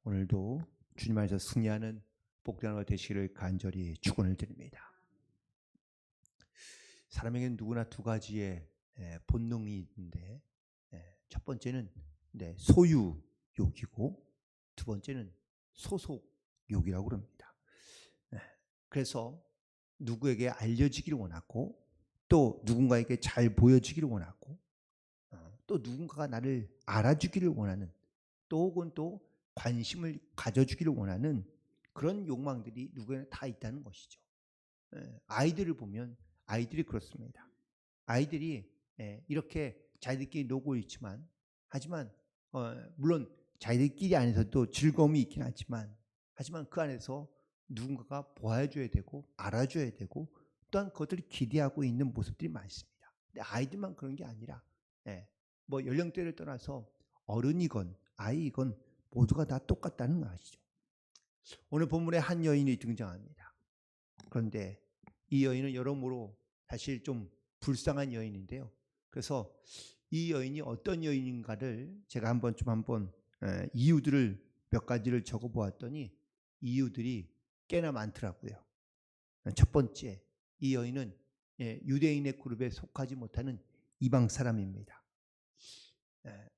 오늘도 주님 안에서 승리하는 복된 하루가 되시기를 간절히 축원을 드립니다. 사람에게는 누구나 두 가지의 본능이 있는데, 첫 번째는 소유욕이고 두 번째는 소속욕이라고 그럽니다. 그래서 누구에게 알려지기를 원하고, 또 누군가에게 잘 보여지기를 원하고, 또 누군가가 나를 알아주기를 원하는, 또 혹은 또 관심을 가져주기를 원하는 그런 욕망들이 누구에나 다 있다는 것이죠. 아이들을 보면 아이들이 그렇습니다. 아이들이 이렇게 자기들끼리 놀고 있지만, 하지만 물론 자기들끼리 안에서도 즐거움이 있긴 하지만 그 안에서 누군가가 보아줘야 되고 알아줘야 되고, 또한 그것들을 기대하고 있는 모습들이 많습니다. 근데 아이들만 그런 게 아니라 뭐 연령대를 떠나서 어른이건 아이이건 모두가 다 똑같다는 거 아시죠? 오늘 본문에 한 여인이 등장합니다. 그런데 이 여인은 여러모로 사실 좀 불쌍한 여인인데요. 그래서 이 여인이 어떤 여인인가를 제가 한번 이유들을 몇 가지를 적어 보았더니 이유들이 꽤나 많더라고요. 첫 번째, 이 여인은 유대인의 그룹에 속하지 못하는 이방 사람입니다.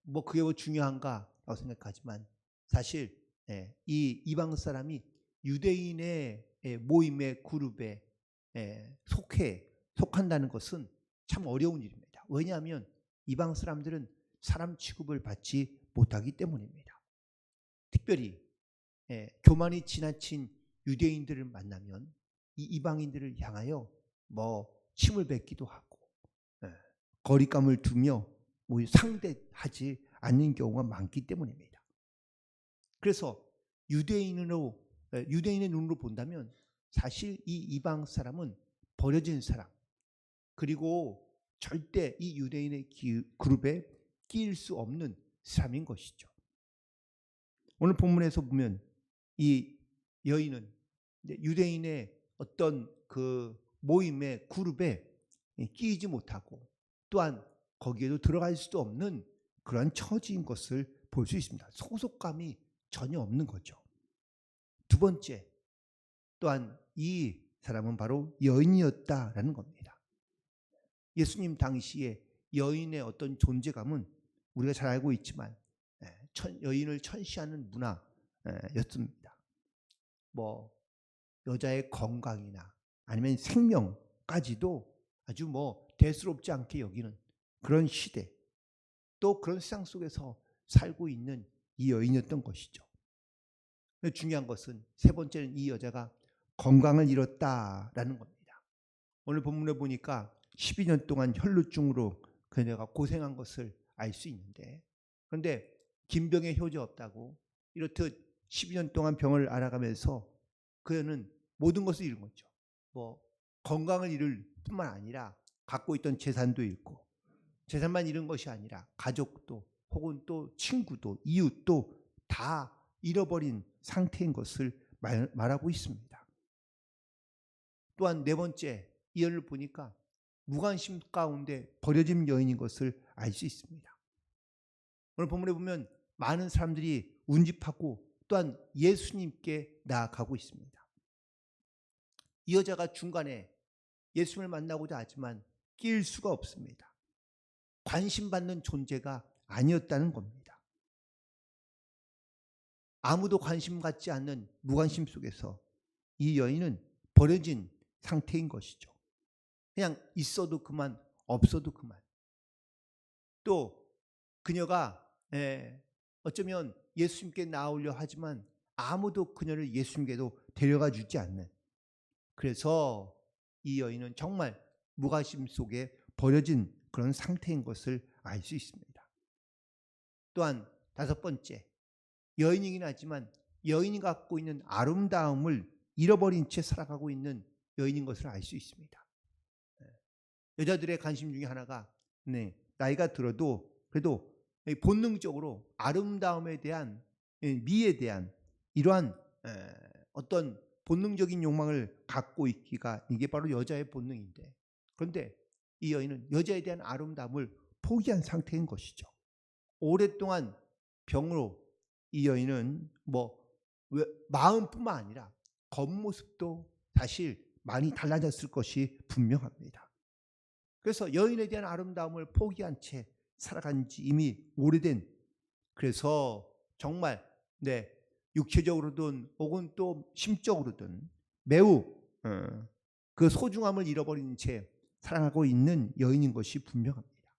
뭐 그게 뭐 중요한가라고 생각하지만 사실 이 이방 사람이 유대인의 모임의 그룹에 속한다는 것은 참 어려운 일입니다. 왜냐하면 이방 사람들은 사람 취급을 받지 못하기 때문입니다. 특별히 교만이 지나친 유대인들을 만나면 이 이방인들을 향하여 뭐 침을 뱉기도 하고 거리감을 두며 상대하지 않는 경우가 많기 때문입니다. 그래서 유대인의 눈으로 본다면 사실 이 이방 사람은 버려진 사람, 그리고 절대 이 유대인의 그룹에 끼일 수 없는 사람인 것이죠. 오늘 본문에서 보면 이 여인은 유대인의 어떤 그 모임의 그룹에 끼이지 못하고, 또한 거기에도 들어갈 수도 없는 그런 처지인 것을 볼 수 있습니다. 소속감이 전혀 없는 거죠. 두 번째, 또한 이 사람은 바로 여인이었다라는 겁니다. 예수님 당시에 여인의 어떤 존재감은 우리가 잘 알고 있지만 여인을 천시하는 문화였습니다. 뭐 여자의 건강이나 아니면 생명까지도 아주 뭐 대수롭지 않게 여기는 그런 시대, 또 그런 세상 속에서 살고 있는 이 여인이었던 것이죠. 중요한 것은 세 번째는 이 여자가 건강을 잃었다라는 겁니다. 오늘 본문에 보니까 12년 동안 혈루증으로 그녀가 고생한 것을 알 수 있는데, 그런데 김병의 효자 없다고 이렇듯 12년 동안 병을 앓아가면서 그녀는 모든 것을 잃은 거죠. 뭐 건강을 잃을 뿐만 아니라 갖고 있던 재산도 잃고, 재산만 잃은 것이 아니라 가족도 혹은 또 친구도 이웃도 다 잃어버린 상태인 것을 말하고 있습니다. 또한 네 번째, 이 여인을 보니까 무관심 가운데 버려진 여인인 것을 알 수 있습니다. 오늘 본문에 보면 많은 사람들이 운집하고 또한 예수님께 나아가고 있습니다. 이 여자가 중간에 예수님을 만나고자 하지만 끼일 수가 없습니다. 관심받는 존재가 아니었다는 겁니다. 아무도 관심 갖지 않는 무관심 속에서 이 여인은 버려진 상태인 것이죠. 그냥 있어도 그만, 없어도 그만. 또 그녀가 어쩌면 예수님께 나오려 하지만 아무도 그녀를 예수님께도 데려가 주지 않는, 그래서 이 여인은 정말 무관심 속에 버려진 그런 상태인 것을 알 수 있습니다. 또한 다섯 번째, 여인이긴 하지만 여인이 갖고 있는 아름다움을 잃어버린 채 살아가고 있는 여인인 것을 알 수 있습니다. 여자들의 관심 중에 하나가 나이가 들어도 그래도 본능적으로 아름다움에 대한, 미에 대한 이러한 어떤 본능적인 욕망을 갖고 있기가, 이게 바로 여자의 본능인데, 그런데 이 여인은 여자에 대한 아름다움을 포기한 상태인 것이죠. 오랫동안 병으로 이 여인은 마음뿐만 아니라 겉모습도 사실 많이 달라졌을 것이 분명합니다. 그래서 여인에 대한 아름다움을 포기한 채 살아간 지 이미 오래된, 그래서 정말 육체적으로든 혹은 또 심적으로든 매우 그 소중함을 잃어버린 채 살아가고 있는 여인인 것이 분명합니다.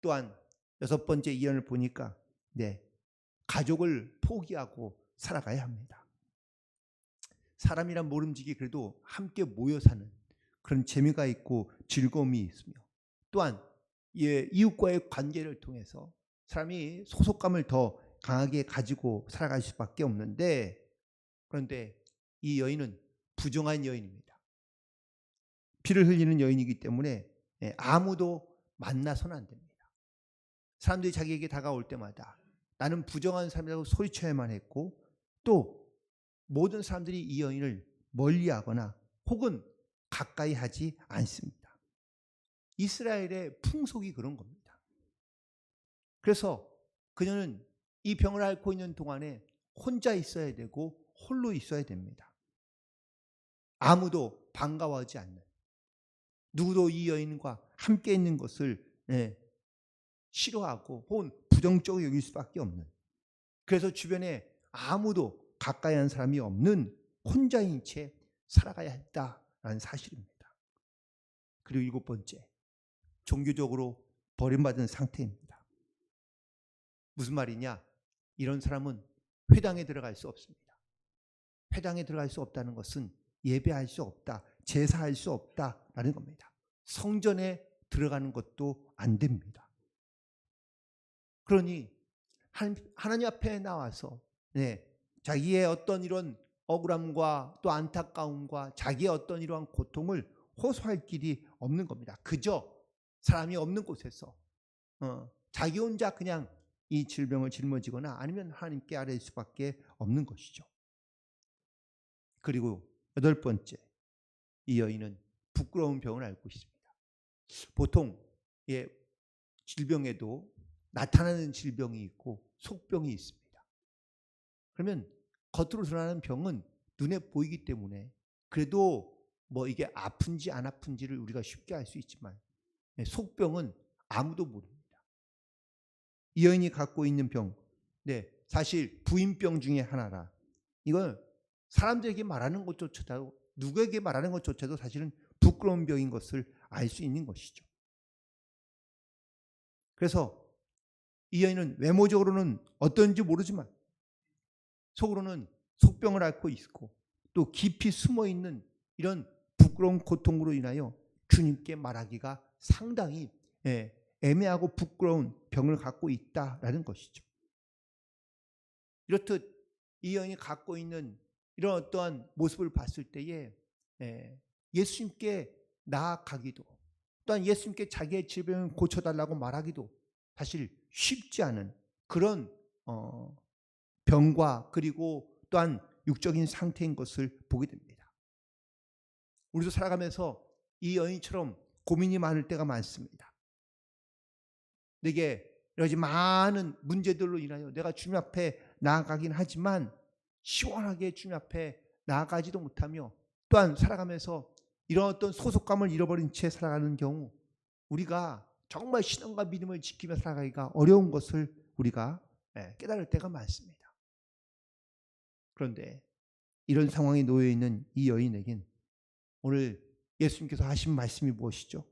또한 여섯 번째 이언을 보니까 가족을 포기하고 살아가야 합니다. 사람이란 모름지기 그래도 함께 모여 사는 그런 재미가 있고 즐거움이 있으며, 또한 이웃과의 관계를 통해서 사람이 소속감을 더 강하게 가지고 살아갈 수밖에 없는데, 그런데 이 여인은 부정한 여인입니다. 피를 흘리는 여인이기 때문에 아무도 만나서는 안 됩니다. 사람들이 자기에게 다가올 때마다 나는 부정한 사람이라고 소리쳐야만 했고, 또 모든 사람들이 이 여인을 멀리하거나 혹은 가까이 하지 않습니다. 이스라엘의 풍속이 그런 겁니다. 그래서 그녀는 이 병을 앓고 있는 동안에 혼자 있어야 되고 홀로 있어야 됩니다. 아무도 반가워하지 않는, 누구도 이 여인과 함께 있는 것을 싫어하고 혹은 부정적으로 여길 수밖에 없는, 그래서 주변에 아무도 가까이 하는 사람이 없는 혼자인 채 살아가야 했다라는 사실입니다. 그리고 일곱 번째, 종교적으로 버림받은 상태입니다. 무슨 말이냐? 이런 사람은 회당에 들어갈 수 없습니다. 회당에 들어갈 수 없다는 것은 예배할 수 없다, 제사할 수 없다라는 겁니다. 성전에 들어가는 것도 안 됩니다. 그러니 하나님 앞에 나와서 자기의 어떤 이런 억울함과 또 안타까움과 자기의 어떤 이러한 고통을 호소할 길이 없는 겁니다. 그저 사람이 없는 곳에서 자기 혼자 그냥 이 질병을 짊어지거나 아니면 하나님께 아뢰일 수밖에 없는 것이죠. 그리고 여덟 번째, 이 여인은 부끄러운 병을 앓고 있습니다. 보통 질병에도 나타나는 질병이 있고 속병이 있습니다. 그러면 겉으로 드러나는 병은 눈에 보이기 때문에 그래도 이게 아픈지 안 아픈지를 우리가 쉽게 알 수 있지만 속병은 아무도 모릅니다. 이 여인이 갖고 있는 병, 사실 부인병 중에 하나라. 이건 사람들에게 말하는 것조차도, 누구에게 말하는 것조차도 사실은 부끄러운 병인 것을 알 수 있는 것이죠. 그래서 이 여인은 외모적으로는 어떤지 모르지만 속으로는 속병을 앓고 있고 또 깊이 숨어있는 이런 부끄러운 고통으로 인하여 주님께 말하기가 상당히 애매하고 부끄러운 병을 갖고 있다라는 것이죠. 이렇듯 이 여인이 갖고 있는 이런 어떠한 모습을 봤을 때에 예수님께 나아가기도, 또한 예수님께 자기의 질병을 고쳐달라고 말하기도 사실 쉽지 않은 그런 병과 그리고 또한 육적인 상태인 것을 보게 됩니다. 우리도 살아가면서 이 여인처럼 고민이 많을 때가 많습니다. 내게 여러 많은 문제들로 인하여 내가 주님 앞에 나아가긴 하지만 시원하게 주님 앞에 나아가지도 못하며, 또한 살아가면서 이런 어떤 소속감을 잃어버린 채 살아가는 경우 우리가 정말 신앙과 믿음을 지키며 살아가기가 어려운 것을 우리가 깨달을 때가 많습니다. 그런데 이런 상황에 놓여 있는 이 여인에겐 오늘 예수님께서 하신 말씀이 무엇이죠?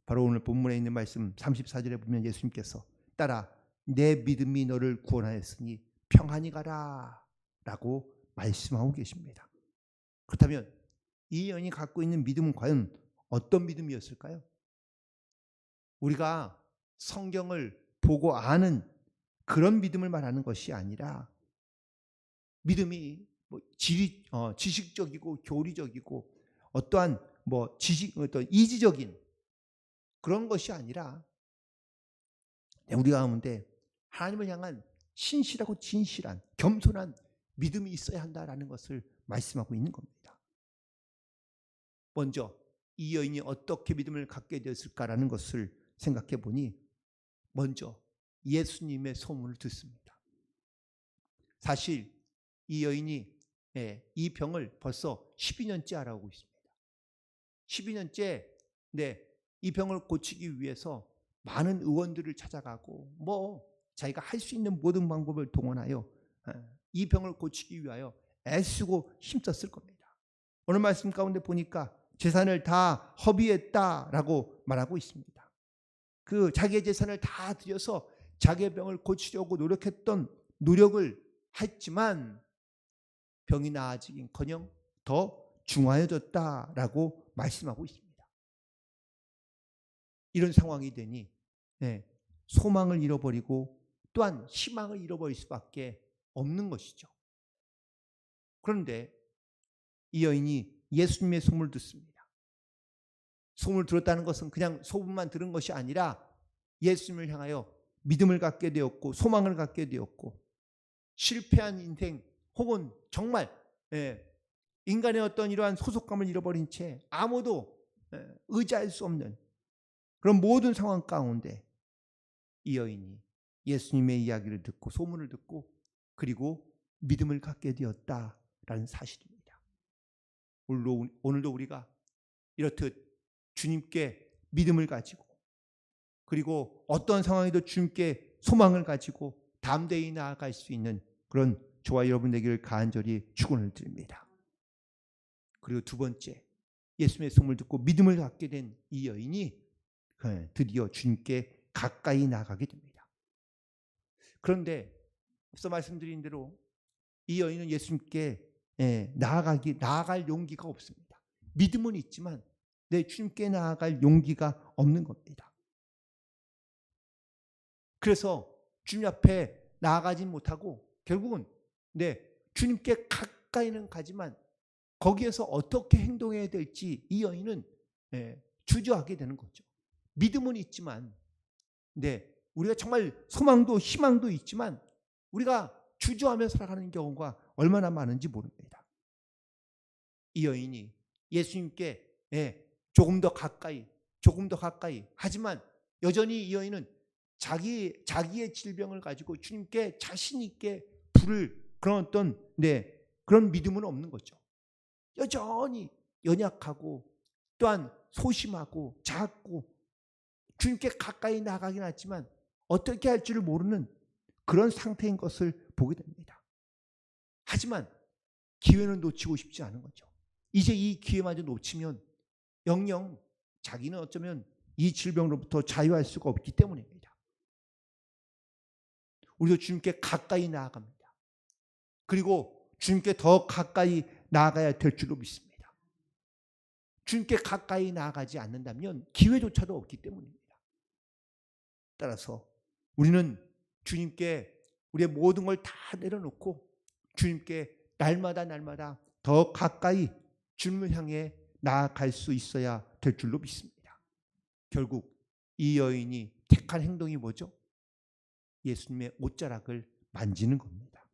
바로 오늘 본문에 있는 말씀 34절에 보면 예수님께서 따라 내 믿음이 너를 구원하였으니 평안히 가라 라고 말씀하고 계십니다. 그렇다면 이 여인이 갖고 있는 믿음은 과연 어떤 믿음이었을까요? 우리가 성경을 보고 아는 그런 믿음을 말하는 것이 아니라 믿음이 지식적이고 교리적이고 어떠한 어떤 이지적인 그런 것이 아니라 우리 가운데 하나님을 향한 신실하고 진실한 겸손한 믿음이 있어야 한다라는 것을 말씀하고 있는 겁니다. 먼저 이 여인이 어떻게 믿음을 갖게 되었을까라는 것을 생각해 보니 먼저 예수님의 소문을 듣습니다. 사실 이 여인이 이 병을 벌써 12년째 앓아오고 있습니다. 12년째 이 병을 고치기 위해서 많은 의원들을 찾아가고 자기가 할 수 있는 모든 방법을 동원하여 이 병을 고치기 위하여 애쓰고 힘썼을 겁니다. 오늘 말씀 가운데 보니까 재산을 다 허비했다라고 말하고 있습니다. 그 자기의 재산을 다 들여서 자기의 병을 고치려고 노력했던 노력을 했지만 병이 나아지긴커녕 더 중하여졌다라고 말씀하고 있습니다. 이런 상황이 되니 소망을 잃어버리고 또한 희망을 잃어버릴 수밖에 없는 것이죠. 그런데 이 여인이 예수님의 소문을 듣습니다. 소문을 들었다는 것은 그냥 소문만 들은 것이 아니라 예수님을 향하여 믿음을 갖게 되었고 소망을 갖게 되었고 실패한 인생 혹은 정말 인간의 어떤 이러한 소속감을 잃어버린 채 아무도 의지할 수 없는 그런 모든 상황 가운데 이 여인이 예수님의 이야기를 듣고 소문을 듣고 그리고 믿음을 갖게 되었다라는 사실입니다. 오늘도 우리가 이렇듯 주님께 믿음을 가지고 그리고 어떤 상황에도 주님께 소망을 가지고 담대히 나아갈 수 있는 그런 저와 여러분 되기를 간절히 축원을 드립니다. 그리고 두 번째, 예수님의 소문을 듣고 믿음을 갖게 된 이 여인이 드디어 주님께 가까이 나아가게 됩니다. 그런데 앞서 말씀드린 대로 이 여인은 예수님께 나아갈 용기가 없습니다. 믿음은 있지만 주님께 나아갈 용기가 없는 겁니다. 그래서 주님 앞에 나아가지 못하고 결국은 주님께 가까이는 가지만 거기에서 어떻게 행동해야 될지 이 여인은 주저하게 되는 거죠. 믿음은 있지만 우리가 정말 소망도 희망도 있지만 우리가 주저하며 살아가는 경우가 얼마나 많은지 모릅니다. 이 여인이 예수님께 조금 더 가까이 하지만 여전히 이 여인은 자기의 질병을 가지고 주님께 자신 있게 부를 그런 어떤 그런 믿음은 없는 거죠. 여전히 연약하고 또한 소심하고 작고 주님께 가까이 나가긴 하지만 어떻게 할 줄을 모르는 그런 상태인 것을 보게 됩니다. 하지만 기회는 놓치고 싶지 않은 거죠. 이제 이 기회마저 놓치면 영영 자기는 어쩌면 이 질병으로부터 자유할 수가 없기 때문입니다. 우리도 주님께 가까이 나아갑니다. 그리고 주님께 더 가까이 나아가야 될 줄로 믿습니다. 주님께 가까이 나아가지 않는다면 기회조차도 없기 때문입니다. 따라서 우리는 주님께 우리의 모든 걸 다 내려놓고 주님께 날마다 더 가까이 주님을 향해 나아갈 수 있어야 될 줄로 믿습니다. 결국 이 여인이 택한 행동이 뭐죠? 예수님의 옷자락을 만지는 겁니다.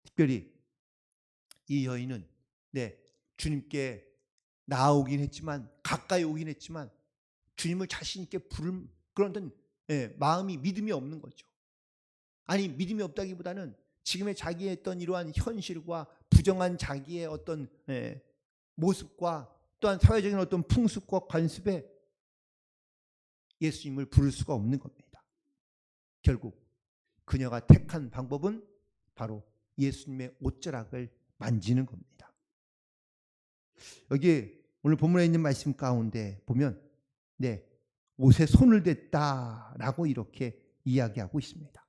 특별히 이 여인은 주님께 나아오긴 했지만 가까이 오긴 했지만 주님을 자신 있게 부른 그런 어떤 마음이 믿음이 없는 거죠. 아니 믿음이 없다기보다는 지금의 자기의 어떤 이러한 현실과 부정한 자기의 어떤 모습과 또한 사회적인 어떤 풍습과 관습에 예수님을 부를 수가 없는 겁니다. 결국 그녀가 택한 방법은 바로 예수님의 옷자락을 만지는 겁니다. 여기 오늘 본문에 있는 말씀 가운데 보면 옷에 손을 댔다라고 이렇게 이야기하고 있습니다.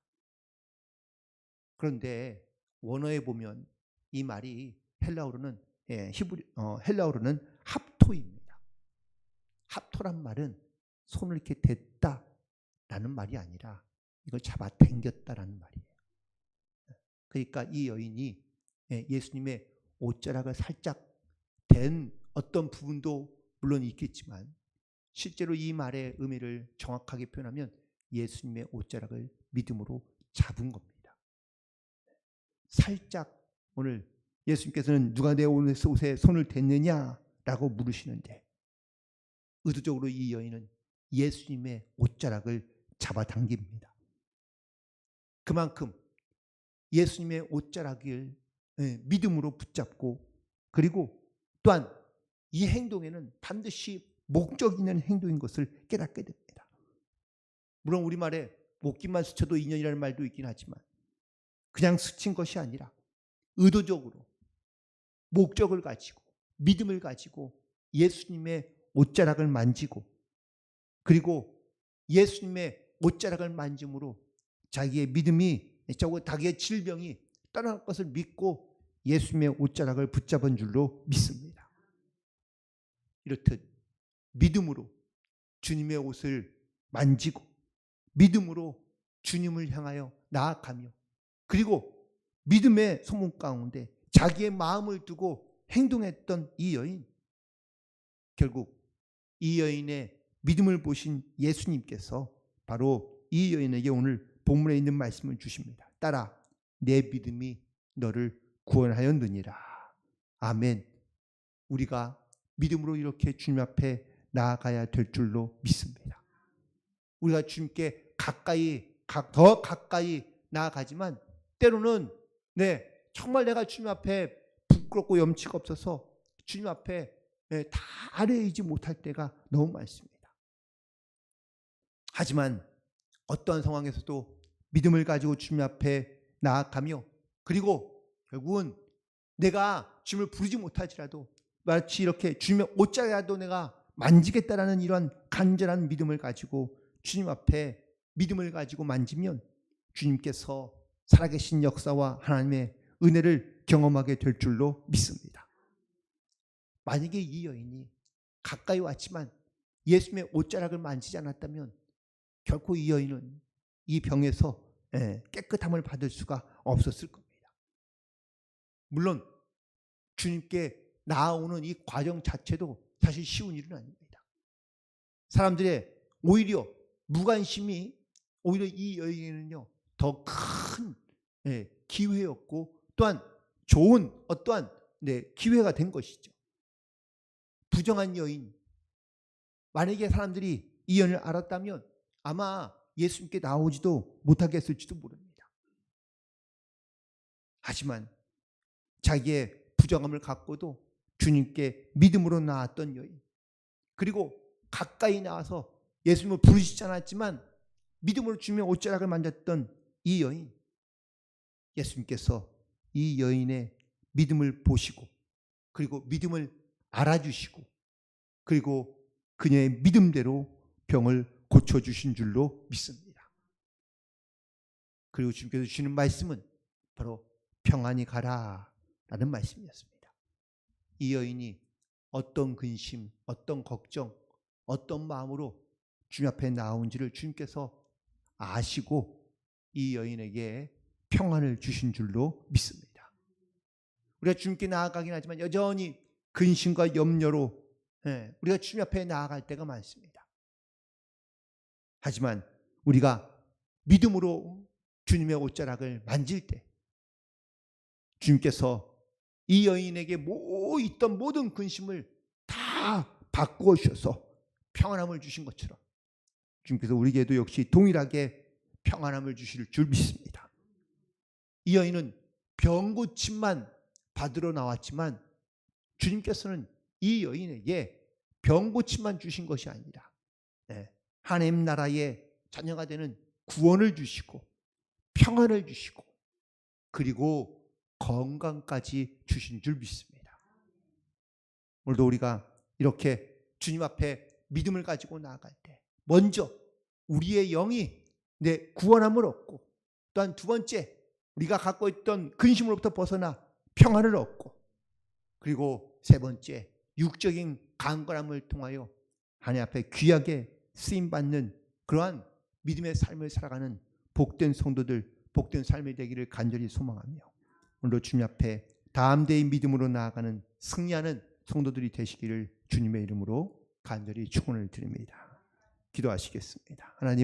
그런데 원어에 보면 이 말이 헬라어로는 합토입니다. 합토란 말은 손을 이렇게 댔다라는 말이 아니라 이걸 잡아당겼다라는 말이에요. 그러니까 이 여인이 예수님의 옷자락을 살짝 댄 어떤 부분도 물론 있겠지만 실제로 이 말의 의미를 정확하게 표현하면 예수님의 옷자락을 믿음으로 잡은 겁니다. 살짝 오늘 예수님께서는 누가 내 옷에 손을 댔느냐라고 물으시는데 의도적으로 이 여인은 예수님의 옷자락을 잡아당깁니다. 그만큼 예수님의 옷자락을 믿음으로 붙잡고, 그리고 또한 이 행동에는 반드시 목적 있는 행동인 것을 깨닫게 됩니다. 물론 우리말에 목깃만 스쳐도 인연이라는 말도 있긴 하지만 그냥 스친 것이 아니라 의도적으로 목적을 가지고 믿음을 가지고 예수님의 옷자락을 만지고, 그리고 예수님의 옷자락을 만짐으로 자기의 믿음이, 자기의 질병이 떠날 것을 믿고 예수님의 옷자락을 붙잡은 줄로 믿습니다. 이렇듯 믿음으로 주님의 옷을 만지고 믿음으로 주님을 향하여 나아가며, 그리고 믿음의 소문 가운데 자기의 마음을 두고 행동했던 이 여인, 결국 이 여인의 믿음을 보신 예수님께서 바로 이 여인에게 오늘 본문에 있는 말씀을 주십니다. 딸아, 내 믿음이 너를 구원하였느니라. 아멘. 우리가 믿음으로 이렇게 주님 앞에 나아가야 될 줄로 믿습니다. 우리가 주님께 더 가까이 나아가지만 때로는 정말 내가 주님 앞에 부끄럽고 염치가 없어서 주님 앞에 다 아뢰이지 못할 때가 너무 많습니다. 하지만 어떠한 상황에서도 믿음을 가지고 주님 앞에 나아가며, 그리고 결국은 내가 주님을 부르지 못할지라도 마치 이렇게 주님의 옷자락이라도 내가 만지겠다라는 이런 간절한 믿음을 가지고 주님 앞에 믿음을 가지고 만지면 주님께서 살아계신 역사와 하나님의 은혜를 경험하게 될 줄로 믿습니다. 만약에 이 여인이 가까이 왔지만 예수님의 옷자락을 만지지 않았다면 결코 이 여인은 이 병에서 깨끗함을 받을 수가 없었을 겁니다. 물론 주님께 나아오는 이 과정 자체도 사실 쉬운 일은 아닙니다. 사람들의 오히려 무관심이 오히려 이 여인에는요 더 큰 기회였고, 또한 좋은 어떠한 기회가 된 것이죠. 부정한 여인, 만약에 사람들이 이 여인을 알았다면 아마 예수님께 나오지도 못하겠을지도 모릅니다. 하지만 자기의 부정함을 갖고도 주님께 믿음으로 나왔던 여인, 그리고 가까이 나와서 예수님을 부르시지 않았지만 믿음으로 주님의 옷자락을 만졌던 이 여인, 예수님께서 이 여인의 믿음을 보시고, 그리고 믿음을 알아주시고, 그리고 그녀의 믿음대로 병을 고쳐주신 줄로 믿습니다. 그리고 주님께서 주시는 말씀은 바로 평안히 가라 라는 말씀이었습니다. 이 여인이 어떤 근심, 어떤 걱정, 어떤 마음으로 주님 앞에 나온지를 주님께서 아시고 이 여인에게 평안을 주신 줄로 믿습니다. 우리가 주님께 나아가긴 하지만 여전히 근심과 염려로 우리가 주님 앞에 나아갈 때가 많습니다. 하지만 우리가 믿음으로 주님의 옷자락을 만질 때 주님께서 이 여인에게 있던 모든 근심을 다 바꾸어 주셔서 평안함을 주신 것처럼 주님께서 우리에게도 역시 동일하게 평안함을 주실 줄 믿습니다. 이 여인은 병고침만 받으러 나왔지만 주님께서는 이 여인에게 병고침만 주신 것이 아니라 하나님 나라의 자녀가 되는 구원을 주시고 평안을 주시고 그리고 건강까지 주신 줄 믿습니다. 오늘도 우리가 이렇게 주님 앞에 믿음을 가지고 나아갈 때 먼저 우리의 영이 구원함을 얻고, 또한 두 번째 우리가 갖고 있던 근심으로부터 벗어나 평안을 얻고, 그리고 세 번째 육적인 강건함을 통하여 하나님 앞에 귀하게 쓰임받는 그러한 믿음의 삶을 살아가는 복된 성도들, 복된 삶이 되기를 간절히 소망하며 오늘도 주님 앞에 담대히 믿음으로 나아가는 승리하는 성도들이 되시기를 주님의 이름으로 간절히 축원을 드립니다. 기도하시겠습니다. 하나님,